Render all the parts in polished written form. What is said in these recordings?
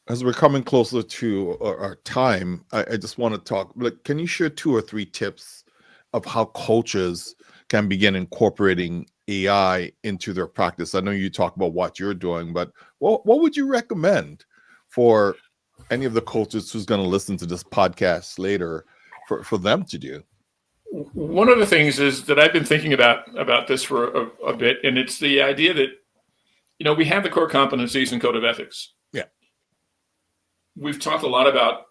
As we're coming closer to our time, I just want to talk. Like, can you share 2 or 3 tips of how coaches can begin incorporating AI into their practice? I know you talk about what you're doing, but what would you recommend for any of the coaches who's going to listen to this podcast later for them to do? One of the things is that I've been thinking about this for a bit, and it's the idea that, we have the core competencies and code of ethics. Yeah. We've talked a lot about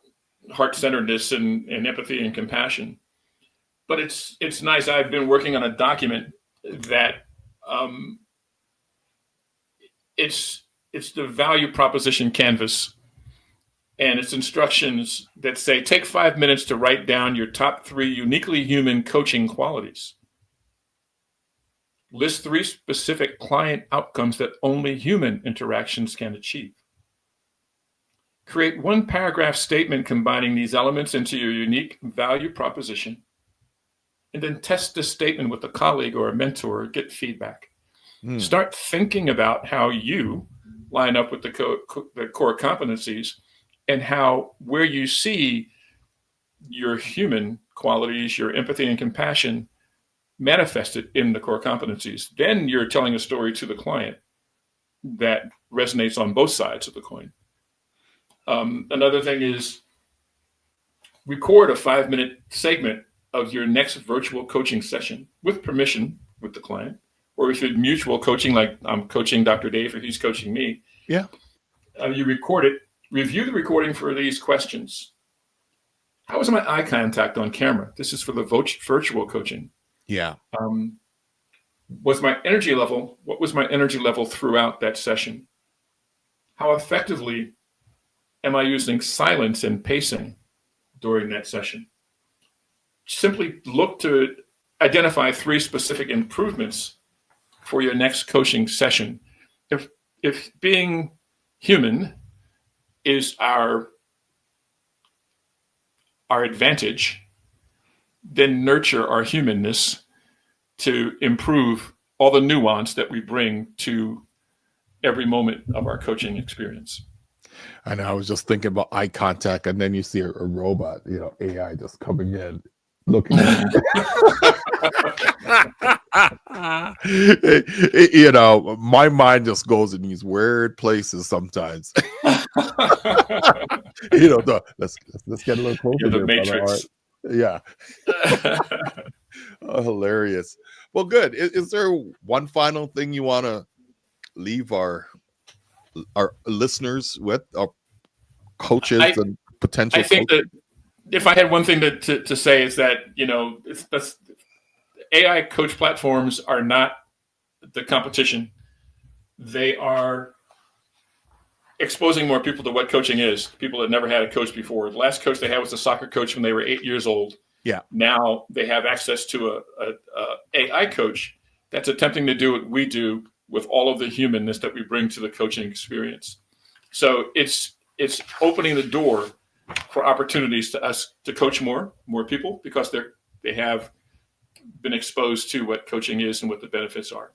heart-centeredness and empathy and compassion, but it's nice. I've been working on a document that it's the value proposition canvas, and it's instructions that say, take 5 minutes to write down your top 3 uniquely human coaching qualities. List 3 specific client outcomes that only human interactions can achieve. Create 1 paragraph statement combining these elements into your unique value proposition, and then test this statement with a colleague or a mentor, get feedback. Start thinking about how you line up with the core competencies, and where you see your human qualities, your empathy and compassion manifested in the core competencies. Then you're telling a story to the client that resonates on both sides of the coin. Another thing is record a 5-minute segment of your next virtual coaching session with permission with the client, or if it's mutual coaching, like I'm coaching Dr. Dave or he's coaching me. Yeah. You record it, review the recording for these questions. How was my eye contact on camera? This is for the virtual coaching. Yeah. What was my energy level throughout that session? How effectively am I using silence and pacing during that session? Simply look to identify 3 specific improvements for your next coaching session. If being human is our advantage, then nurture our humanness to improve all the nuance that we bring to every moment of our coaching experience. I know. I was just thinking about eye contact, and then you see a robot, AI just coming in, looking at you. My mind just goes in these weird places sometimes. Let's get a little closer. The Matrix. Yeah. Oh, hilarious. Well, good. Is there one final thing you want to leave our listeners with, our coaches and potential? I think that if I had one thing to say is that AI coach platforms are not the competition. They are exposing more people to what coaching is. People that never had a coach before. The last coach they had was a soccer coach when they were 8 years old. Yeah. Now they have access to a AI coach that's attempting to do what we do with all of the humanness that we bring to the coaching experience. So it's opening the door for opportunities to us to coach more people, because they have been exposed to what coaching is and what the benefits are.